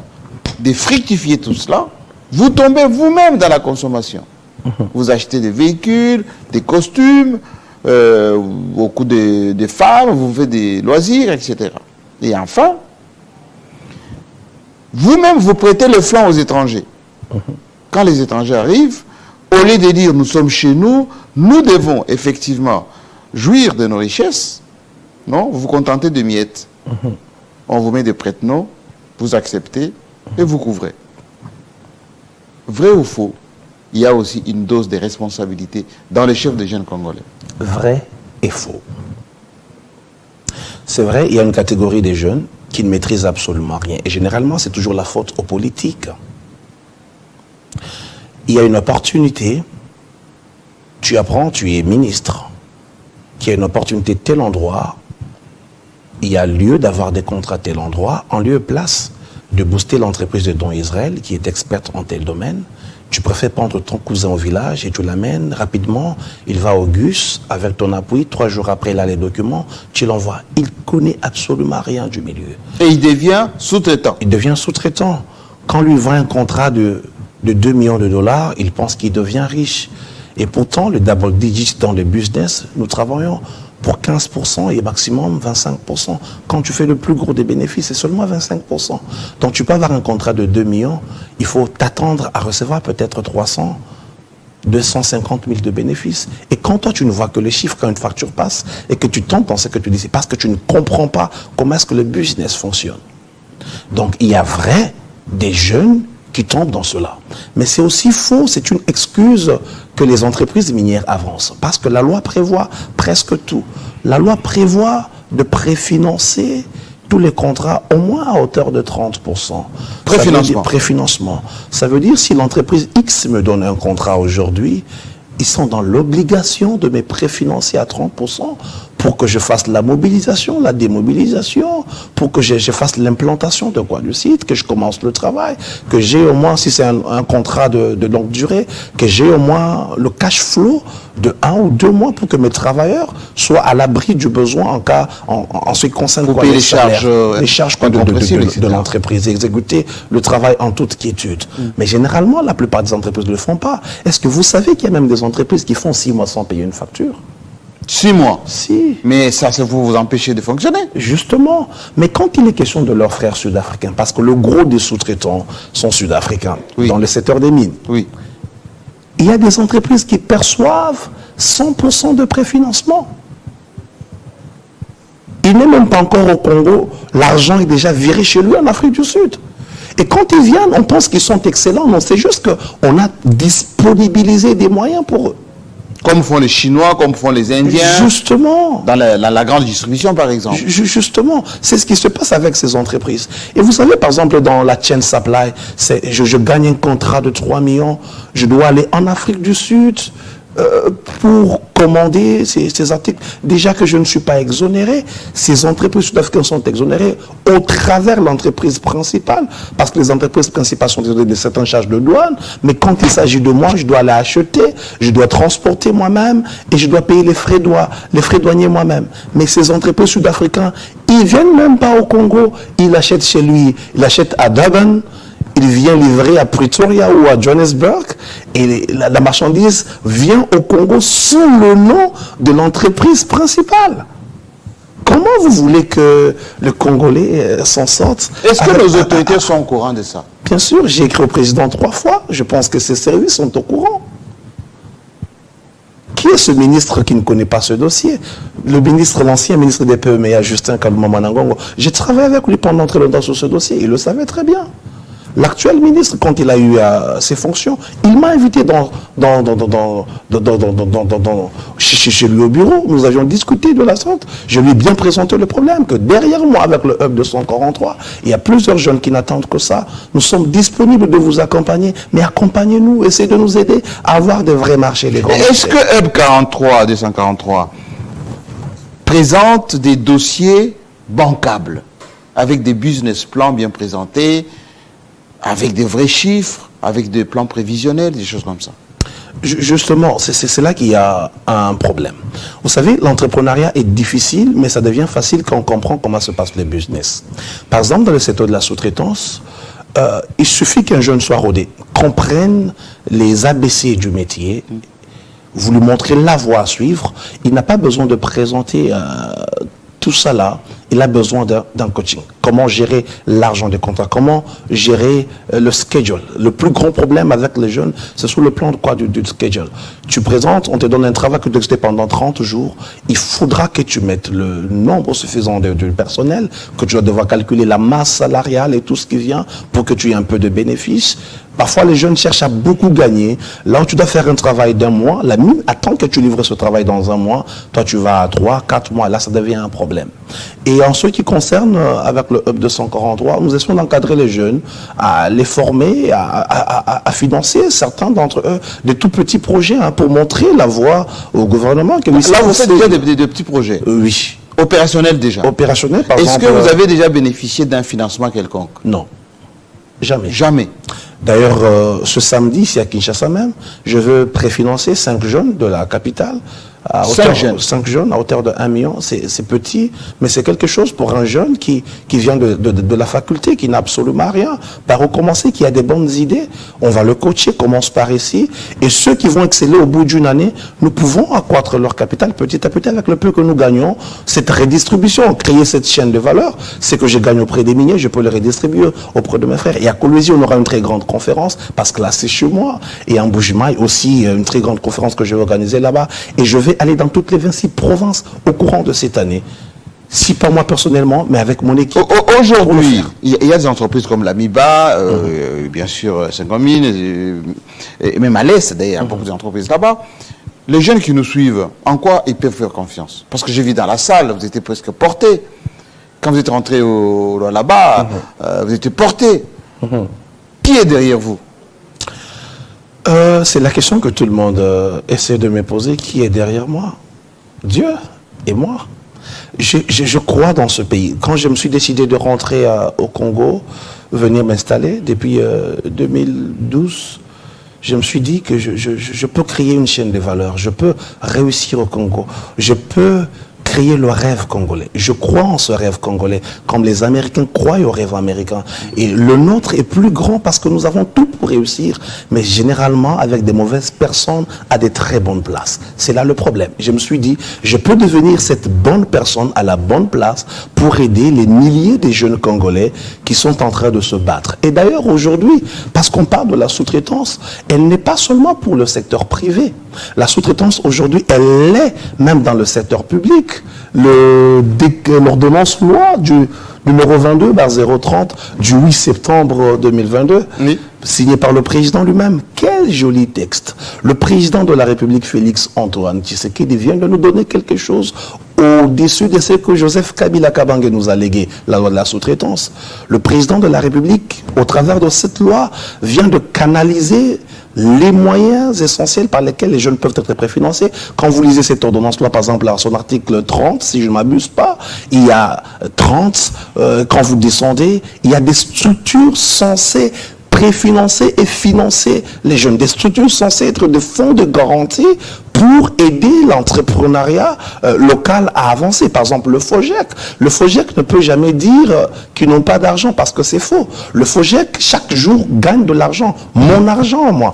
de fructifier tout cela, vous tombez vous-même dans la consommation. Vous achetez des véhicules, des costumes, au coût des femmes, vous faites des loisirs, etc. Et enfin, vous-même vous prêtez le flanc aux étrangers. Quand les étrangers arrivent, au lieu de dire nous sommes chez nous, nous devons effectivement jouir de nos richesses, non, vous vous contentez de miettes. On vous met des prête-noms, vous acceptez et vous couvrez. Vrai ou faux, il y a aussi une dose de responsabilité dans les chefs des jeunes Congolais. Vrai et faux. C'est vrai, il y a une catégorie des jeunes qui ne maîtrisent absolument rien. Et généralement, c'est toujours la faute aux politiques. Il y a une opportunité, tu apprends, tu es ministre, qu'il y a une opportunité de tel endroit, il y a lieu d'avoir des contrats à tel endroit, en lieu et place de booster l'entreprise de Don Israël, qui est experte en tel domaine. Tu préfères prendre ton cousin au village et tu l'amènes rapidement, il va au GUS avec ton appui, 3 jours après il a les documents, tu l'envoies. Il connaît absolument rien du milieu. Et il devient sous-traitant. Il devient sous-traitant. Quand lui vend un contrat de de 2 millions de dollars, il pense qu'il devient riche. Et pourtant, le double digit dans le business, nous travaillons pour 15% et maximum 25%. Quand tu fais le plus gros des bénéfices, c'est seulement 25%. Donc tu peux avoir un contrat de 2 millions, il faut t'attendre à recevoir peut-être 300, 250 000 de bénéfices. Et quand toi, tu ne vois que les chiffres quand une facture passe et que tu tombes dans ce que tu dis, c'est parce que tu ne comprends pas comment est-ce que le business fonctionne. Donc, il y a vrai des jeunes qui tombent dans cela. Mais c'est aussi faux, c'est une excuse que les entreprises minières avancent. Parce que la loi prévoit presque tout. La loi prévoit de préfinancer tous les contrats au moins à hauteur de 30%. Préfinancement. Préfinancement. Ça veut dire si l'entreprise X me donne un contrat aujourd'hui, ils sont dans l'obligation de me préfinancer à 30% pour que je fasse la mobilisation, la démobilisation, pour que je fasse l'implantation de quoi du site, que je commence le travail, que j'ai au moins, si c'est un contrat de longue durée, que j'ai au moins le cash flow de 1 ou 2 mois pour que mes travailleurs soient à l'abri du besoin en ce qui concerne quoi, les charges de l'entreprise, exécuter le travail en toute quiétude. Mais généralement, la plupart des entreprises ne le font pas. Est-ce que vous savez qu'il y a même des entreprises qui font 6 mois sans payer une facture? 6 mois. Si. Mais ça vous empêcher de fonctionner. Justement. Mais quand il est question de leurs frères sud-africains, parce que le gros des sous-traitants sont sud-africains, oui, dans le secteur des mines, oui, il y a des entreprises qui perçoivent 100% de préfinancement. Il n'est même pas encore au Congo, l'argent est déjà viré chez lui en Afrique du Sud. Et quand ils viennent, on pense qu'ils sont excellents. Non, c'est juste qu'on a disponibilisé des moyens pour eux. Comme font les Chinois, comme font les Indiens. Justement. Dans la grande distribution, par exemple. Justement. C'est ce qui se passe avec ces entreprises. Et vous savez, par exemple, dans la chain supply, je gagne un contrat de 3 millions. Je dois aller en Afrique du Sud pour commander ces articles. Déjà que je ne suis pas exonéré, ces entreprises sud-africaines sont exonérées au travers de l'entreprise principale, parce que les entreprises principales sont exonérées de certaines charges de douane, mais quand il s'agit de moi, je dois aller acheter, je dois transporter moi-même et je dois payer les frais douaniers moi-même. Mais ces entreprises sud-africaines, ils ne viennent même pas au Congo, ils achètent chez lui, ils achètent à Durban, il vient livrer à Pretoria ou à Johannesburg et la marchandise vient au Congo sous le nom de l'entreprise principale. Comment vous voulez que le Congolais s'en sorte? Est-ce que nos autorités sont au courant de ça? Bien sûr, j'ai écrit au président 3 fois. Je pense que ses services sont au courant. Qui est ce ministre qui ne connaît pas ce dossier? L'ancien ministre des PME, Justin Kaluma Manangongo. J'ai travaillé avec lui pendant très longtemps sur ce dossier. Il le savait très bien. L'actuel ministre, quand il a eu ses fonctions, il m'a invité chez lui au bureau. Nous avions discuté de la sorte. Je lui ai bien présenté le problème, que derrière moi, avec le Hub 243, il y a plusieurs jeunes qui n'attendent que ça. Nous sommes disponibles de vous accompagner, mais accompagnez-nous, essayez de nous aider à avoir de vrais marchés. Est-ce que Hub 243 présente des dossiers bancables, avec des business plans bien présentés, avec des vrais chiffres, avec des plans prévisionnels, des choses comme ça? Justement, c'est là qu'il y a un problème. Vous savez, l'entrepreneuriat est difficile, mais ça devient facile quand on comprend comment se passe le business. Par exemple, dans le secteur de la sous-traitance, il suffit qu'un jeune soit rodé, comprenne les ABC du métier, vous lui montrez la voie à suivre, il n'a pas besoin de présenter tout ça là, il a besoin d'un coaching. Comment gérer l'argent des contrats, comment gérer le schedule. Le plus grand problème avec les jeunes, c'est sur le plan de quoi, du schedule. Tu présentes, on te donne un travail que tu exécutes pendant 30 jours. Il faudra que tu mettes le nombre suffisant de personnel, que tu vas devoir calculer la masse salariale et tout ce qui vient pour que tu aies un peu de bénéfices. Parfois, les jeunes cherchent à beaucoup gagner. Là où tu dois faire un travail d'1 mois, la mine attend que tu livres ce travail dans 1 mois. Toi, tu vas à 3, 4 mois. Là, ça devient un problème. Et en ce qui concerne, avec le Hub 243, nous essayons d'encadrer les jeunes, à les former, à financer certains d'entre eux de tout petits projets pour montrer la voie au gouvernement. Que là, vous faites déjà de petits projets? Oui. Opérationnels déjà? Opérationnels, par exemple. Est-ce que vous avez déjà bénéficié d'un financement quelconque? Non. Jamais. Jamais. D'ailleurs, ce samedi, ici à Kinshasa même, je veux préfinancer 5 jeunes de la capitale 5 jeunes à hauteur de 1 million, c'est petit, mais c'est quelque chose pour un jeune qui vient de la faculté, qui n'a absolument rien. Par où commencer, qui a des bonnes idées, on va le coacher, commence par ici. Et ceux qui vont exceller au bout d'une année, nous pouvons accroître leur capital petit à petit avec le peu que nous gagnons. Cette redistribution, créer cette chaîne de valeur, c'est que je gagne auprès des miniers, je peux le redistribuer auprès de mes frères. Et à Kolwezi, on aura une très grande conférence, parce que là, c'est chez moi. Et en Bujimaï aussi, une très grande conférence que je vais organiser là-bas. Et je vais aller dans toutes les 26 provinces au courant de cette année. Si pas moi personnellement, mais avec mon équipe. Aujourd'hui, il y a des entreprises comme l'Amiba, bien sûr, Saint-Gobain, et même à l'Est d'ailleurs, beaucoup d'entreprises là-bas. Les jeunes qui nous suivent, en quoi ils peuvent faire confiance? Parce que j'ai vu dans la salle, vous étiez presque portés. Quand vous êtes rentré là-bas, vous étiez portés. Qui est derrière vous? C'est la question que tout le monde essaie de me poser. Qui est derrière moi? Dieu et moi. Je crois dans ce pays. Quand je me suis décidé de rentrer au Congo, venir m'installer depuis 2012, je me suis dit que je peux créer une chaîne de valeur. Je peux réussir au Congo. Je peux créer le rêve congolais. Je crois en ce rêve congolais, comme les Américains croient au rêve américain. Et le nôtre est plus grand parce que nous avons tout pour réussir, mais généralement avec des mauvaises personnes à des très bonnes places. C'est là le problème. Je me suis dit, je peux devenir cette bonne personne à la bonne place pour aider les milliers de jeunes Congolais qui sont en train de se battre. Et d'ailleurs aujourd'hui, parce qu'on parle de la sous-traitance, elle n'est pas seulement pour le secteur privé. La sous-traitance aujourd'hui, elle l'est même dans le secteur public. L'ordonnance loi du numéro 22/030 du 8 septembre 2022, oui, signé par le président lui-même. Quel joli texte. Le président de la République, Félix Antoine Tshisekedi, vient de nous donner quelque chose au-dessus de ce que Joseph Kabila Kabange nous a légué, la loi de la sous-traitance. Le président de la République, au travers de cette loi, vient de canaliser les moyens essentiels par lesquels les jeunes peuvent être préfinancés. Quand vous lisez cette ordonnance-loi, par exemple, à son article 30, si je ne m'abuse pas, il y a 30, quand vous descendez, il y a des structures censées préfinancer et financer les jeunes. Des structures censées être des fonds de garantie pour aider l'entrepreneuriat local à avancer. Par exemple, le FOGEC. Le FOGEC ne peut jamais dire qu'ils n'ont pas d'argent parce que c'est faux. Le FOGEC, chaque jour, gagne de l'argent. Mon argent, moi.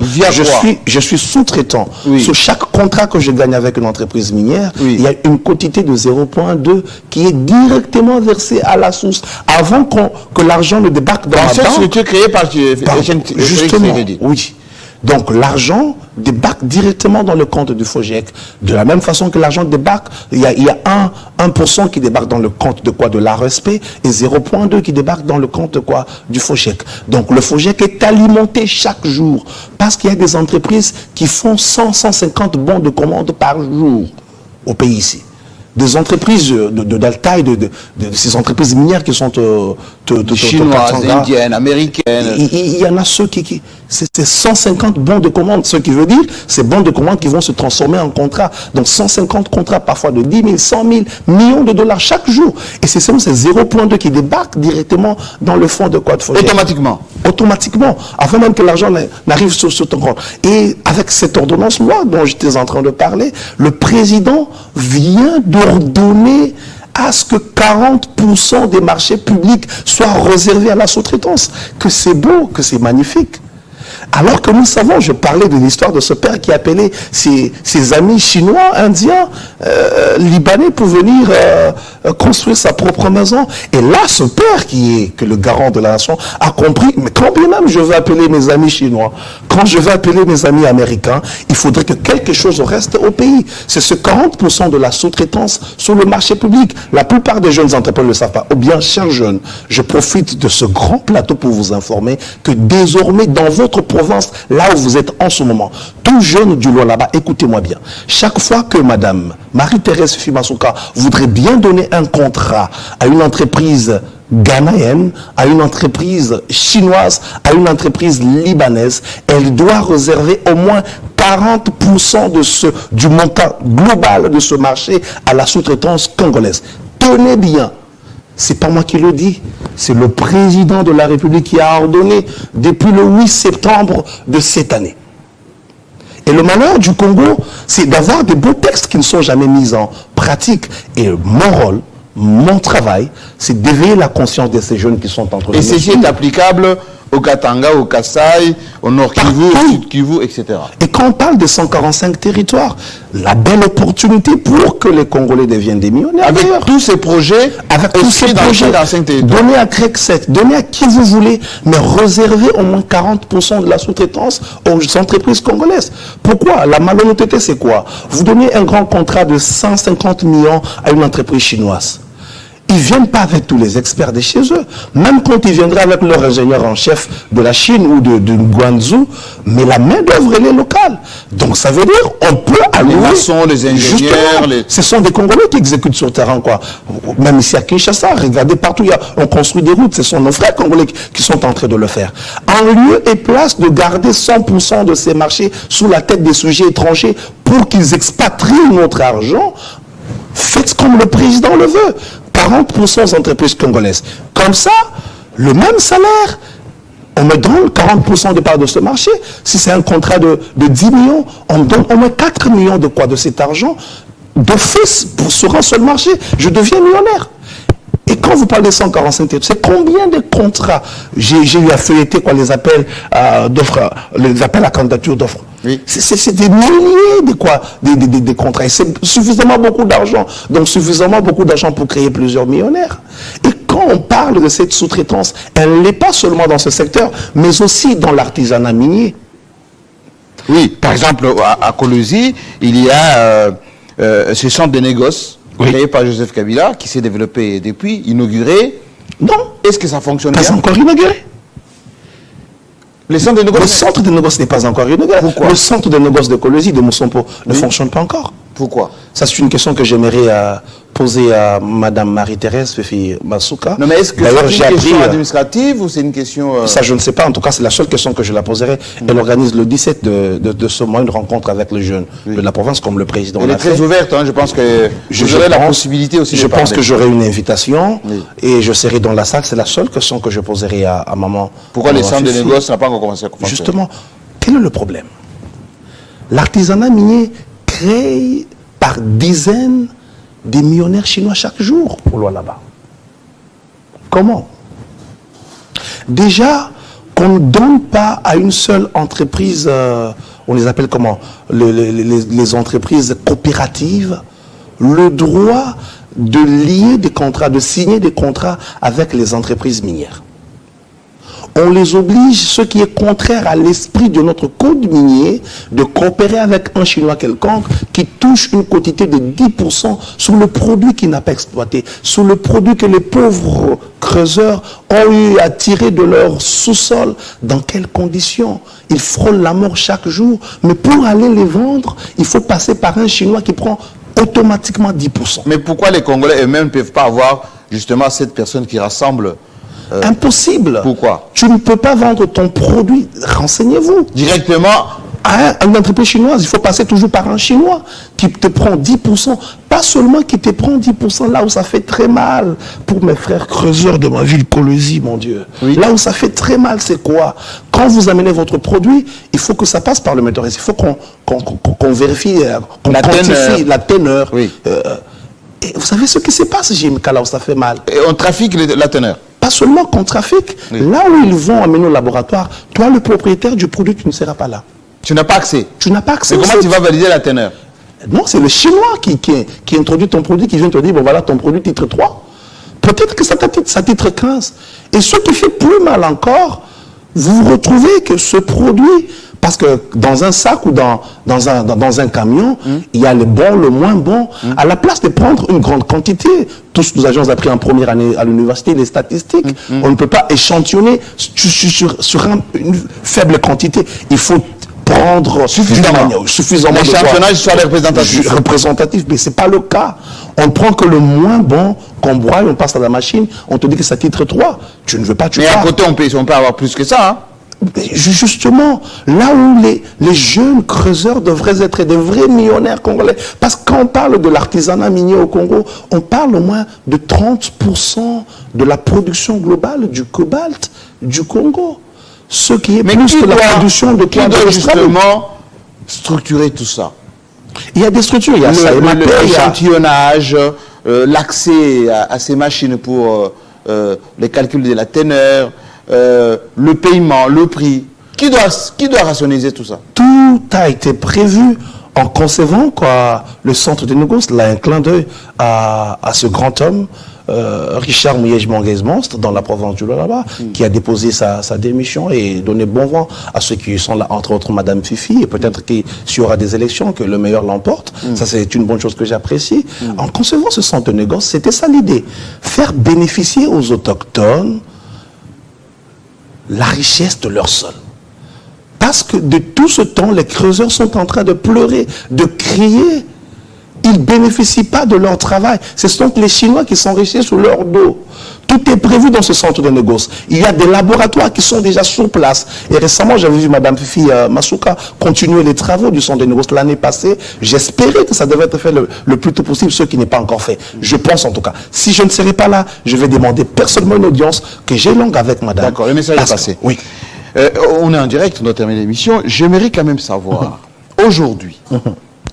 Je suis sous-traitant. Oui. Sur chaque contrat que je gagne avec une entreprise minière, oui, il y a une quotité de 0,2 qui est directement versée à la source avant que l'argent ne débarque dans la banque. C'est une structure créée par justement, oui. Donc l'argent débarque directement dans le compte du FOGEC. De la même façon que l'argent débarque, il y a 1% qui débarque dans le compte de quoi? De l'ARSP, et 0,2 qui débarque dans le compte de quoi? Du FOGEC. Donc le FOGEC est alimenté chaque jour parce qu'il y a des entreprises qui font 100-150 bons de commande par jour au pays ici. Des entreprises de la taille de ces entreprises minières qui sont chinoises, indiennes, américaines. Il y en a ceux qui c'est 150 bons de commande, ce qui veut dire ces bons de commande qui vont se transformer en contrats. Donc 150 contrats parfois de 10 000, 100 000 millions de dollars chaque jour. Et c'est seulement ces 0,2 qui débarquent directement dans le fonds de quoi de FOGEC. Automatiquement, avant même que l'argent n'arrive sur ton compte. Et avec cette ordonnance-loi dont j'étais en train de parler, le président vient d'ordonner à ce que 40% des marchés publics soient réservés à la sous-traitance. Que c'est beau, que c'est magnifique. Alors que nous savons, je parlais de l'histoire de ce père qui appelait ses amis chinois, indiens, libanais pour venir construire sa propre maison. Et là, ce père qui est le garant de la nation a compris, mais quand bien même je veux appeler mes amis chinois, quand je veux appeler mes amis américains, il faudrait que quelque chose reste au pays. C'est ce 40% de la sous-traitance sur le marché public. La plupart des jeunes entrepreneurs ne le savent pas. Ou bien, chers jeunes, je profite de ce grand plateau pour vous informer que désormais, dans votre province, là où vous êtes en ce moment, tout jeune du Lualaba, écoutez-moi bien. Chaque fois que Madame Marie-Thérèse Fimasuka voudrait bien donner un contrat à une entreprise ghanéenne, à une entreprise chinoise, à une entreprise libanaise, elle doit réserver au moins 40% du montant global de ce marché à la sous-traitance congolaise. Tenez bien. C'est pas moi qui le dis, c'est le président de la République qui a ordonné depuis le 8 septembre de cette année. Et le malheur du Congo, c'est d'avoir des beaux textes qui ne sont jamais mis en pratique. Et mon rôle, mon travail, c'est d'éveiller la conscience de ces jeunes qui sont entre les Et ceci est applicable au Katanga, au Kasaï, au Nord Kivu, au Sud Kivu, etc. Et quand on parle de 145 territoires, la belle opportunité pour que les Congolais deviennent des millionnaires. Avec tous ces projets, avec tous ces projets, donnez à Crexet, donnez à qui vous voulez, mais réservez au moins 40% de la sous-traitance aux entreprises congolaises. Pourquoi? La malhonnêteté, c'est quoi? Vous donnez un grand contrat de 150 millions à une entreprise chinoise. Ils ne viennent pas avec tous les experts de chez eux. Même quand ils viendraient avec leur ingénieur en chef de la Chine ou de Guangzhou, mais la main-d'œuvre, elle est locale. Donc ça veut dire on peut allouer. Les maçons, les ingénieurs. Ce sont des Congolais qui exécutent sur le terrain, quoi. Même ici à Kinshasa, regardez partout, on construit des routes. Ce sont nos frères Congolais qui sont en train de le faire. En lieu et place de garder 100% de ces marchés sous la tête des sujets étrangers pour qu'ils expatrient notre argent, faites comme le président le veut. 40% aux entreprises congolaises. Comme ça, le même salaire, on me donne 40% de part de ce marché. Si c'est un contrat de 10 millions, on me donne au moins 4 millions de quoi de cet argent d'office sur un seul marché. Je deviens millionnaire. Et quand vous parlez de 145 territoires, c'est combien de contrats? J'ai eu à feuilleter quoi, les appels d'offres, les appels à candidature d'offres. Oui. C'est des milliers de contrats. Et c'est suffisamment beaucoup d'argent. Donc suffisamment beaucoup d'argent pour créer plusieurs millionnaires. Et quand on parle de cette sous-traitance, elle n'est pas seulement dans ce secteur, mais aussi dans l'artisanat minier. Oui, par exemple, à Kolwezi, il y a ce centre de négoce créé par Joseph Kabila, qui s'est développé depuis, inauguré. Non. Est-ce que ça fonctionne bien? Pas encore inauguré. Le centre de négoce, n'est pas encore inauguré. Pourquoi? Le centre de négoce de Kolwezi, de Moussompo, ne fonctionne pas encore. Pourquoi? Ça, c'est une question que j'aimerais poser à Madame Marie-Thérèse Fefi Masuka. Non, mais est-ce que c'est une question administrative ou c'est une question... Ça, je ne sais pas. En tout cas, c'est la seule question que je la poserai. Elle organise le 17 de ce mois une rencontre avec les jeunes de la province, comme le président l'a fait. Elle est très ouverte. Hein. Je pense que j'aurai la possibilité aussi de parler. Je pense que j'aurai une invitation et je serai dans la salle. C'est la seule question que je poserai à maman. Pourquoi les centres de négoce n'ont pas encore commencé à fonctionner? Justement, quel est le problème? L'artisanat minier crée par dizaines des millionnaires chinois chaque jour au loin là-bas. Comment? Déjà, qu'on ne donne pas à une seule entreprise, on les appelle comment? Les entreprises coopératives, le droit de lier des contrats, de signer des contrats avec les entreprises minières. On les oblige, ce qui est contraire à l'esprit de notre code minier, de coopérer avec un Chinois quelconque qui touche une quantité de 10% sur le produit qu'il n'a pas exploité, sur le produit que les pauvres creuseurs ont eu à tirer de leur sous-sol. Dans quelles conditions? Ils frôlent la mort chaque jour, mais pour aller les vendre, il faut passer par un Chinois qui prend automatiquement 10%. Mais pourquoi les Congolais eux-mêmes ne peuvent pas avoir justement cette personne qui rassemble? Impossible. Pourquoi? Tu ne peux pas vendre ton produit, renseignez-vous. Directement à une entreprise chinoise, il faut passer toujours par un Chinois qui te prend 10%. Pas seulement qui te prend 10% là où ça fait très mal. Pour mes frères creuseurs de ma ville Kolwezi, mon Dieu. Oui. Là où ça fait très mal, c'est quoi? Quand vous amenez votre produit, il faut que ça passe par le motoriste. Il faut qu'on vérifie, qu'on quantifie la teneur. Oui. Et vous savez ce qui se passe, JMK, là où ça fait mal? Et on trafique la teneur. Pas seulement qu'on trafique. Oui. Là où ils vont amener au laboratoire, toi, le propriétaire du produit, tu ne seras pas là. Tu n'as pas accès. Tu n'as pas accès. Mais comment tu vas valider la teneur? Non, c'est le Chinois qui introduit ton produit, qui vient te dire, bon voilà, ton produit titre 3. Peut-être que ça titre 15. Et ce qui fait plus mal encore, vous retrouvez que ce produit, parce que dans un sac ou dans un camion, il y a le bon, le moins bon. À la place de prendre une grande quantité, tous nous avions appris en première année à l'université les statistiques, on ne peut pas échantillonner sur une faible quantité. Il faut prendre suffisamment l'échantillonnage soit représentatif, mais ce n'est pas le cas. On ne prend que le moins bon qu'on broie, on passe à la machine, on te dit que ça titre 3. Tu ne veux pas, mais à côté, on peut avoir plus que ça, hein. Justement, là où les jeunes creuseurs devraient être des vrais millionnaires congolais. Parce que quand on parle de l'artisanat minier au Congo, on parle au moins de 30% de la production globale du cobalt du Congo. Ce qui est plus que la production de qui doit justement structurer tout ça? Il y a des structures, il y a ça. L'échantillonnage, l'accès à ces machines pour les calculs de la teneur, le paiement, le prix. Qui doit rationaliser tout ça? Tout a été prévu en concevant quoi, le centre de négoce. Là, un clin d'œil à ce grand homme, Richard Mouyej-Manguez-Monstre, dans la province du Lualaba, qui a déposé sa démission et donné bon vent à ceux qui sont là, entre autres Madame Fifi, et peut-être qu'il y aura des élections, que le meilleur l'emporte. Ça, c'est une bonne chose que j'apprécie. En concevant ce centre de négoce, c'était ça l'idée. Faire bénéficier aux autochtones la richesse de leur sol. Parce que de tout ce temps, les creuseurs sont en train de pleurer, de crier. Ils ne bénéficient pas de leur travail. Ce sont les Chinois qui s'enrichissent sous leur dos. Tout est prévu dans ce centre de négoce. Il y a des laboratoires qui sont déjà sur place. Et récemment, j'avais vu Mme Fifi Masuka continuer les travaux du centre de négoce l'année passée. J'espérais que ça devait être fait le plus tôt possible, ce qui n'est pas encore fait. Je pense en tout cas. Si je ne serai pas là, je vais demander personnellement une audience que j'ai longue avec Madame. D'accord, le message est passé. Oui. On est en direct, on doit terminer l'émission. J'aimerais quand même savoir, aujourd'hui,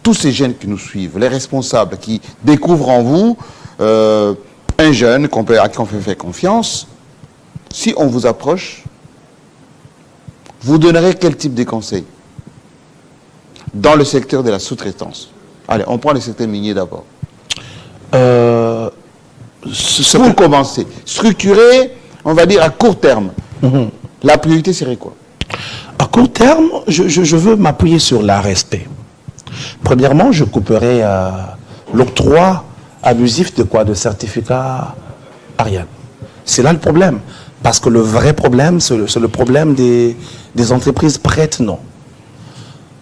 tous ces jeunes qui nous suivent, les responsables qui découvrent en vous un jeune à qui on fait confiance, si on vous approche, vous donnerez quel type de conseils dans le secteur de la sous-traitance? Allez, on prend le secteur minier d'abord. Pour commencer, structurer, on va dire à court terme, la priorité serait quoi? À court terme, je veux m'appuyer sur l'ARSP. Premièrement, je couperai l'octroi abusif de quoi? De certificats Ariane. C'est là le problème. Parce que le vrai problème, c'est le problème des entreprises prêtes, non.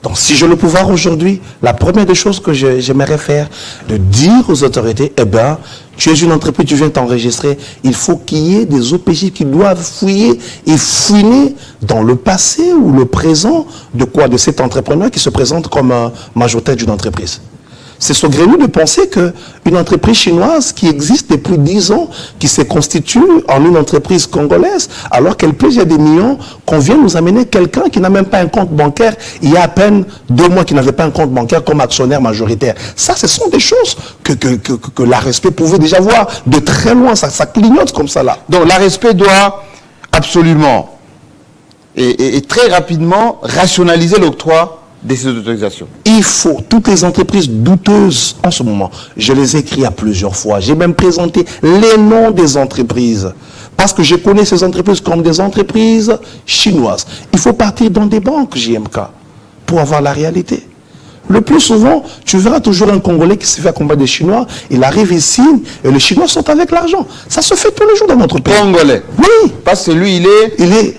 Donc, si j'ai le pouvoir aujourd'hui, la première des choses que j'aimerais faire, de dire aux autorités, eh bien, tu es une entreprise, tu viens t'enregistrer, il faut qu'il y ait des OPJ qui doivent fouiller et fouiner dans le passé ou le présent de quoi? De cet entrepreneur qui se présente comme majoritaire d'une entreprise. C'est saugrenu de penser qu'une entreprise chinoise qui existe depuis 10 ans, qui se constitue en une entreprise congolaise, alors qu'elle pèse il y a des millions, qu'on vient nous amener quelqu'un qui n'a même pas un compte bancaire, il y a à peine 2 mois qu'il n'avait pas un compte bancaire comme actionnaire majoritaire. Ça, ce sont des choses que l'ARSP pouvait déjà voir de très loin, ça clignote comme ça là. Donc l'ARSP doit absolument et très rapidement rationaliser l'octroi de ces autorisations. Il faut, toutes les entreprises douteuses en ce moment, je les ai écrits à plusieurs fois, j'ai même présenté les noms des entreprises, parce que je connais ces entreprises comme des entreprises chinoises. Il faut partir dans des banques JMK pour avoir la réalité. Le plus souvent, tu verras toujours un Congolais qui se fait combattre des Chinois, il arrive ici et les Chinois sont avec l'argent. Ça se fait tous les jours dans notre pays. Congolais? Oui. Parce que lui, il est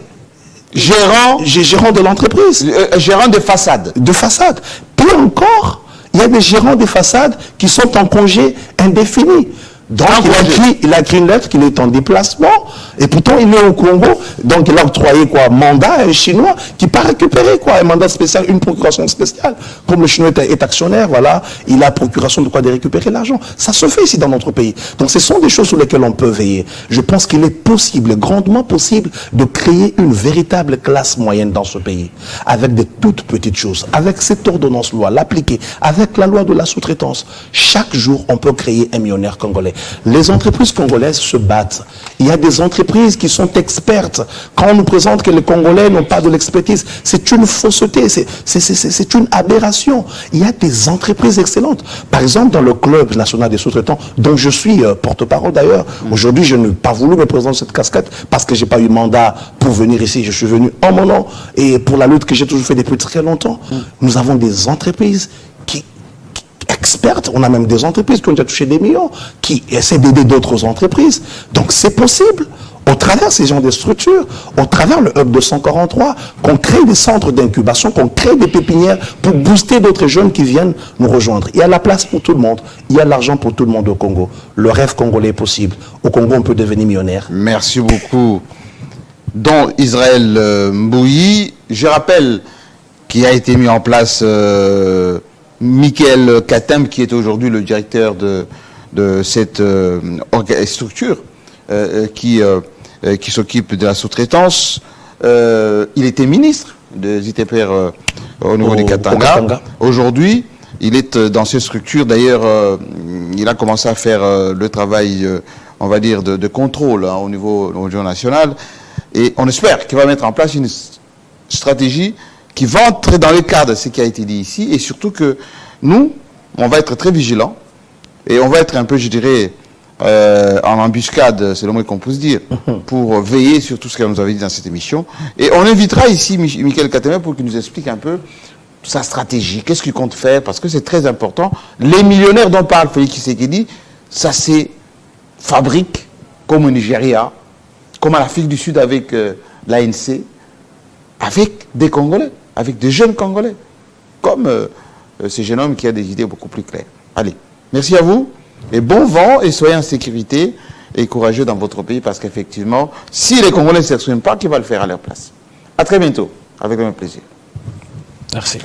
gérant de l'entreprise. Gérant de façade. De façade. Plus encore, il y a des gérants de façade qui sont en congé indéfini. Donc il a écrit une lettre qu'il est en déplacement et pourtant il est au Congo, donc il a octroyé quoi, mandat à un Chinois qui part récupérer quoi, un mandat spécial, une procuration spéciale. Comme le Chinois est actionnaire, voilà, il a procuration de quoi de récupérer l'argent. Ça se fait ici dans notre pays. Donc ce sont des choses sur lesquelles on peut veiller. Je pense qu'il est possible, grandement possible, de créer une véritable classe moyenne dans ce pays, avec des toutes petites choses, avec cette ordonnance-loi, l'appliquer, avec la loi de la sous-traitance. Chaque jour, on peut créer un millionnaire congolais. Les entreprises congolaises se battent. Il y a des entreprises qui sont expertes. Quand on nous présente que les Congolais n'ont pas de l'expertise, c'est une fausseté, c'est une aberration. Il y a des entreprises excellentes. Par exemple, dans le club national des sous-traitants, dont je suis porte-parole d'ailleurs, aujourd'hui je n'ai pas voulu me présenter cette casquette parce que je n'ai pas eu mandat pour venir ici. Je suis venu en mon nom et pour la lutte que j'ai toujours fait depuis très longtemps. Nous avons des entreprises expertes, on a même des entreprises qui ont déjà touché des millions, qui essaient d'aider d'autres entreprises. Donc c'est possible, au travers ces gens de structures, au travers le Hub 243, qu'on crée des centres d'incubation, qu'on crée des pépinières pour booster d'autres jeunes qui viennent nous rejoindre. Il y a la place pour tout le monde, il y a l'argent pour tout le monde au Congo. Le rêve congolais est possible. Au Congo, on peut devenir millionnaire. Merci beaucoup. Don Israël Mbouyi, je rappelle qu'il a été mis en place Michael Katem, qui est aujourd'hui le directeur de cette structure qui s'occupe de la sous-traitance. Il était ministre de ZTPR au niveau du Katanga. Aujourd'hui, il est dans ces structures. D'ailleurs, il a commencé à faire le travail, on va dire, de contrôle au niveau national. Et on espère qu'il va mettre en place une stratégie qui va entrer dans le cadre de ce qui a été dit ici. Et surtout que nous, on va être très vigilants. Et on va être un peu, je dirais, en embuscade, c'est le mot qu'on puisse dire, pour veiller sur tout ce qu'elle nous avait dit dans cette émission. Et on invitera ici Michael Katembe pour qu'il nous explique un peu sa stratégie, qu'est-ce qu'il compte faire, parce que c'est très important. Les millionnaires dont parle Félix Tshisekedi, ça se fabrique comme au Nigeria, comme en Afrique du Sud avec l'ANC, avec des Congolais, avec des jeunes Congolais, comme ce jeune homme qui a des idées beaucoup plus claires. Allez, merci à vous, et bon vent, et soyez en sécurité et courageux dans votre pays, parce qu'effectivement, si les Congolais ne s'expriment pas, qui va le faire à leur place. À très bientôt, avec le même plaisir. Merci.